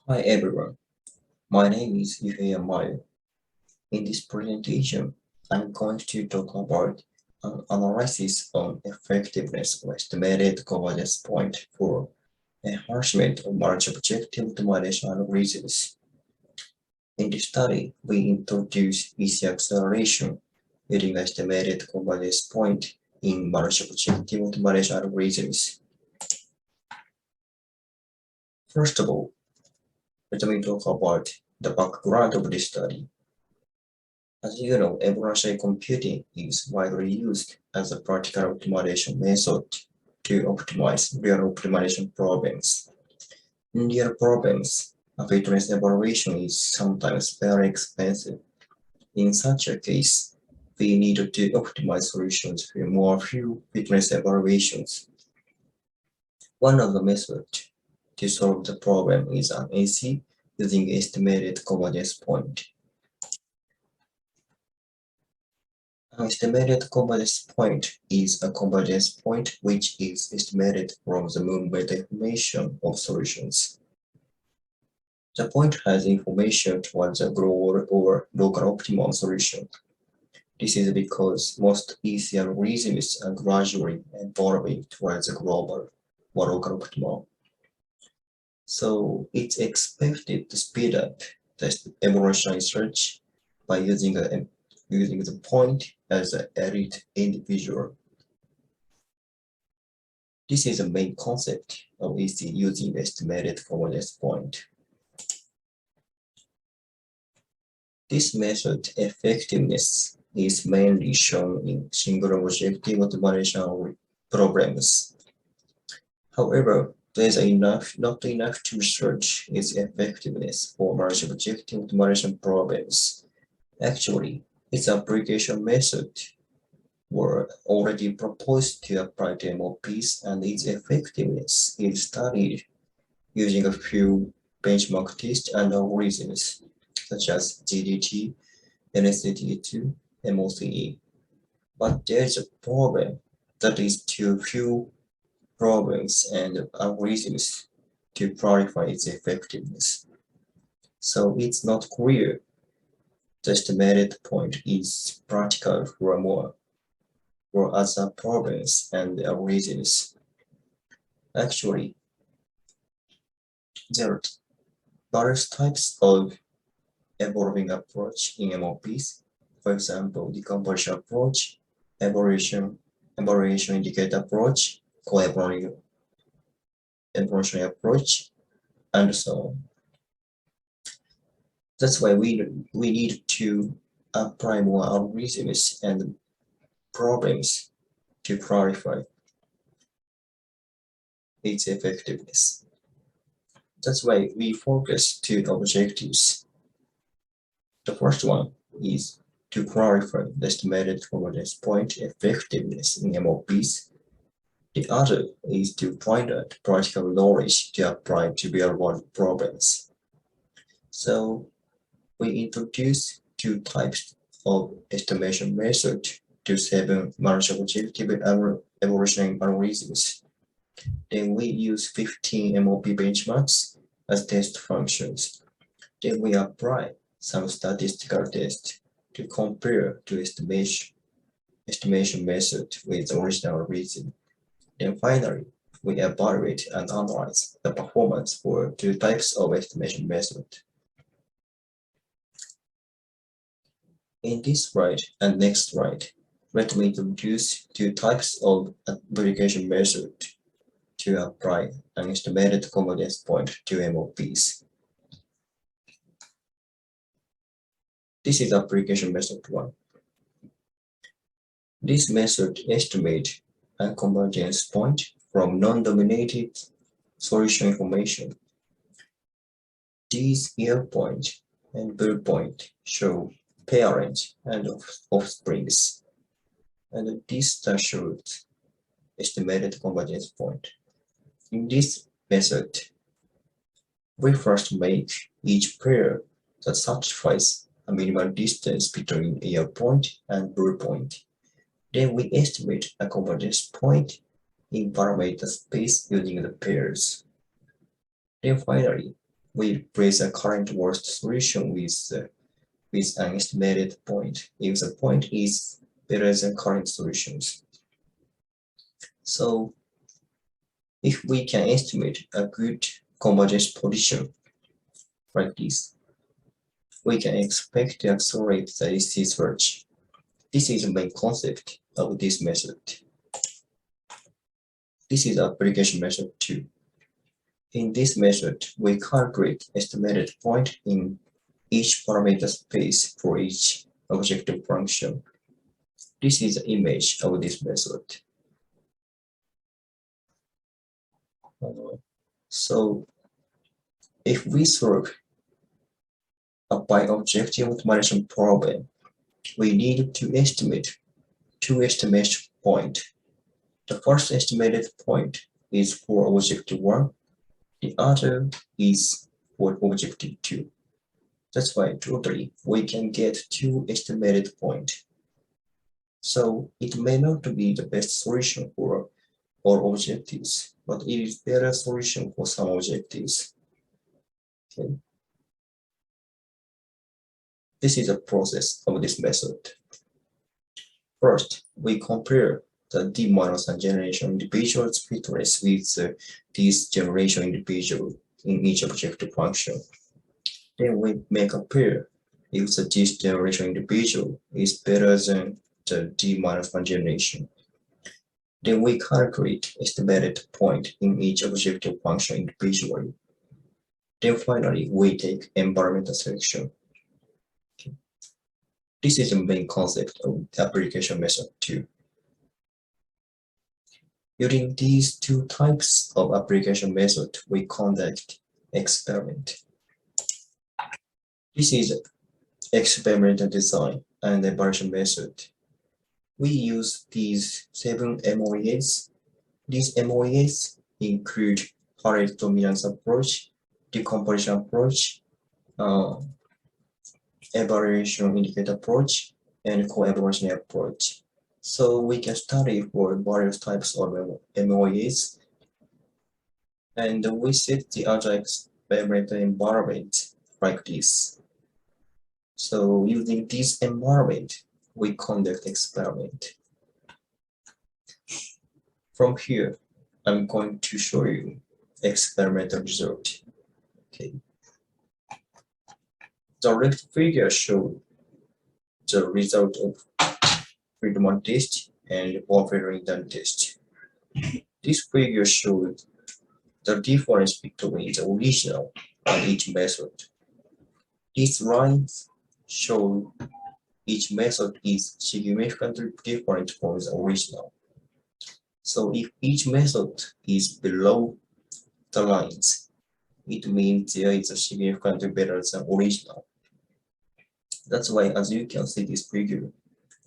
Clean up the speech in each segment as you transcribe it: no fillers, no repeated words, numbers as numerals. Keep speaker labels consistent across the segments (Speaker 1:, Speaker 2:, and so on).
Speaker 1: Hi everyone, my name is Yuhei Yamaya. In this presentation, I'm going to talk about an analysis on effectiveness of estimated convergence point for enhancement of multi-objective optimization algorithms. In this study, we introduce easy acceleration using estimated convergence point in multi-objective optimization algorithms. First of all, let me talk about the background of this study. As you know, evolutionary computing is widely used as a practical optimization method to optimize real optimization problems. In real problems, a fitness evaluation is sometimes very expensive. In such a case, we need to optimize solutions for more few fitness evaluations. One of the methods to solve the problem is an AC using estimated convergence point. An estimated convergence point is a convergence point which is estimated from the movement information of solutions. The point has information towards the global or local optimum solution. This is because most easy algorithms are gradually evolving towards the global or local optimum. So it's expected to speed up the evolutionary search by using the point as an elite individual. This is the main concept of EC using estimated convergence point. This method effectiveness is mainly shown in single objective optimization problems. However, there is not enough to search its effectiveness for multi-objective optimization problems. Actually, its application method were already proposed to apply to MOPs, and its effectiveness is studied using a few benchmark tests and algorithms such as GDT, NSDT2, MOCE. But there's a problem that is too few problems and algorithms to clarify its effectiveness. So it's not clear the estimated point is practical for more or other problems and algorithms. Actually, there are various types of evolving approach in MOPs. For example, the conversion approach, evaluation indicator approach, co-evolutionary approach, and so on. That's why we need to apply more algorithms and problems to clarify its effectiveness. That's why we focus two objectives. The first one is to clarify the estimated convergence point effectiveness in MOPs. The other is to find out practical knowledge to apply to real-world problems. So we introduce two types of estimation method to 7 multi-objective evolutionary algorithms. Then we use 15 MOP benchmarks as test functions. Then we apply some statistical tests to compare to estimation method with the original algorithm. Then finally, we evaluate and analyze the performance for two types of estimation method. In this slide and next slide, let me introduce two types of application method to apply an estimated convergence point to MOPs. This is application method 1. This method estimates a convergence point from non-dominated solution information. These year point and build point show parents and offsprings, and this shows estimated convergence point. In this method, we first make each pair that satisfies a minimal distance between year point and bull point. Then we estimate a convergence point in parameter space using the pairs. Then finally, we replace a current worst solution with an estimated point if the point is better than current solutions. So if we can estimate a good convergence position like this, we can expect to accelerate the ST search. This is the main concept of this method. This is application method 2. In this method, we calculate estimated point in each parameter space for each objective function. This is the image of this method. So if we solve a bi-objective optimization problem, we need to estimate two estimation points. The first estimated point is for objective 1, the other is for objective 2. That's why totally we can get two estimated points. So it may not be the best solution for all objectives, but it is better solution for some objectives. Okay. This is a process of this method. First, we compare the D-1 generation individual's fitness with this generation individual in each objective function. Then we make a pair if the this generation individual is better than the D-1 generation. Then we calculate estimated point in each objective function individually. Then finally, we take environmental selection. Okay. This is the main concept of the application method 2. Using these two types of application method, we conduct experiment. This is experimental design and evaluation method. We use these 7 MOAs. These MOAs include Pareto dominance approach, decomposition approach, evaluation indicator approach, and co-evolutionary approach. So we can study for various types of MOAs, and we set the other experimental environment like this. So using this environment, we conduct experiment. From here, I'm going to show you experimental result. Okay. The left figure shows the result of Friedman test and Wolfram test. This figure shows the difference between the original and each method. These lines show each method is significantly different from the original. So if each method is below the lines, it means there is a significantly better than original. That's why, as you can see this figure,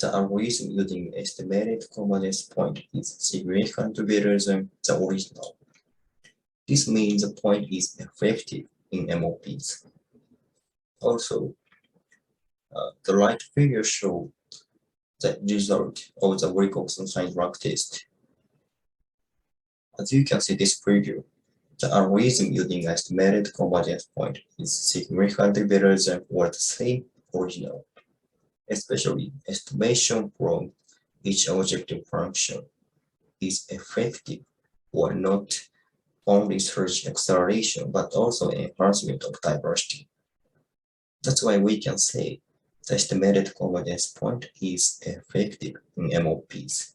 Speaker 1: the algorithm using estimated convergence point is significantly better than the original. This means the point is effective in MOPs. Also, the right figure shows the result of the Wilcoxon sign rank test. As you can see this figure, the algorithm using estimated convergence point is significantly better than or the same original, especially estimation from each objective function is effective or not only search acceleration but also enhancement of diversity. That's why we can say the estimated convergence point is effective in MOPs.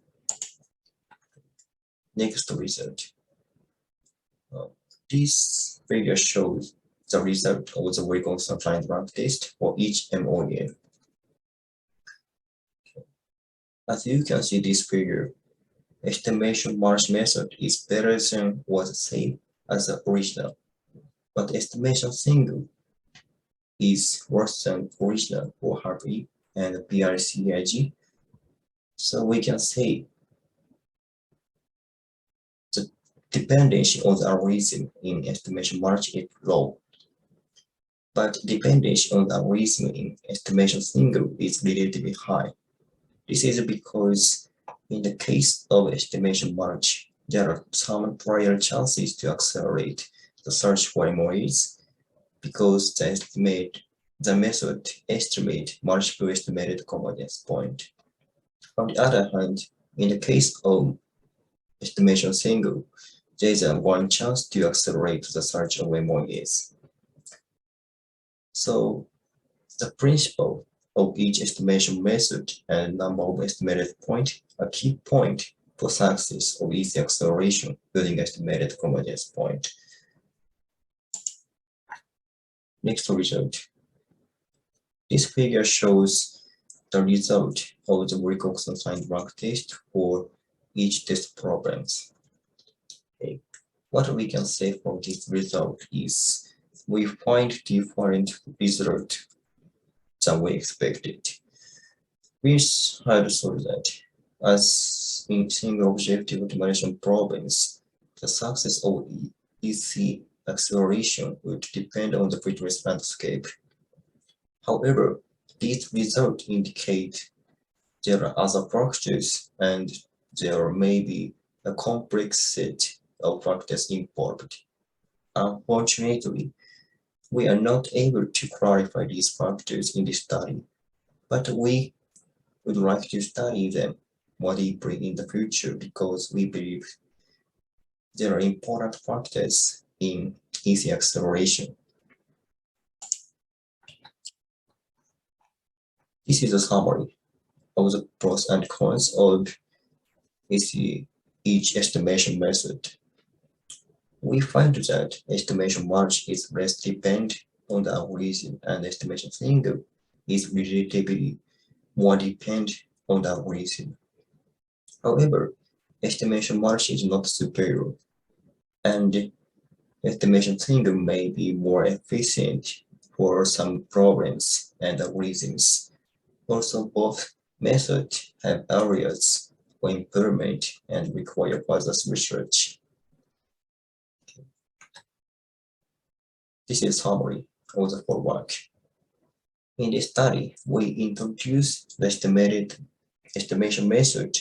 Speaker 1: Next result. This figure shows the result of the Wilcoxon sign rank test for each MOA. As you can see this figure, estimation march method is better than or the same as the original, but estimation single is worse than original for HARP-E and PRCIG. So we can say the dependency on the algorithm in estimation march is low, but dependency on the algorithm in estimation single is relatively high. This is because in the case of estimation march, there are some prior chances to accelerate the search for MOAs, because the method estimates multiple estimated convergence points. On the other hand, in the case of estimation single, there is one chance to accelerate the search of MOAs. So the principle of each estimation method and number of estimated points are key point for success of easy acceleration using estimated convergence point. Next result. This figure shows the result of the Wilcoxon-signed rank test for each test problems. Okay. What we can say from this result is we find different result than we expected. We had thought that as in single objective optimization problems, the success of easy acceleration would depend on the frequency landscape. However, these results indicate there are other factors and there may be a complex set of factors involved. Unfortunately, we are not able to clarify these factors in this study, but we would like to study them more deeply in the future because we believe there are important factors in easy acceleration. This is a summary of the pros and cons of each estimation method. We find that estimation margin is less dependent on the algorithm and estimation single is relatively more dependent on the algorithm. However, estimation margin is not superior, and estimation single may be more efficient for some problems and algorithms. Also, both methods have areas for improvement and require further research. This is a summary of the full work. In this study, we introduced the estimation method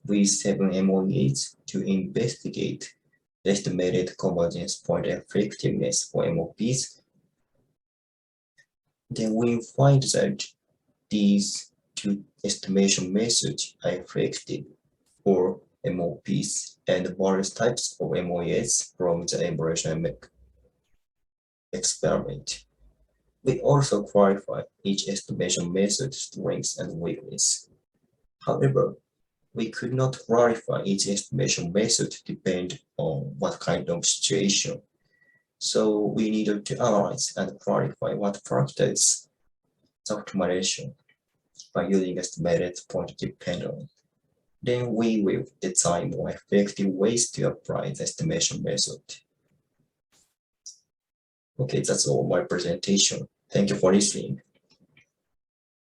Speaker 1: with 7 MOAs to investigate the estimated convergence point effectiveness for MOPs. Then we find that these two estimation methods are effective for MOPs and various types of MOAs from the evolutionary experiment. We also clarify each estimation method's strengths and weaknesses. However, we could not clarify each estimation method depending on what kind of situation. So we needed to analyze and clarify what factors the optimization by using estimated point depend on. Then we will design more effective ways to apply the estimation method. Okay, that's all my presentation. Thank you for listening.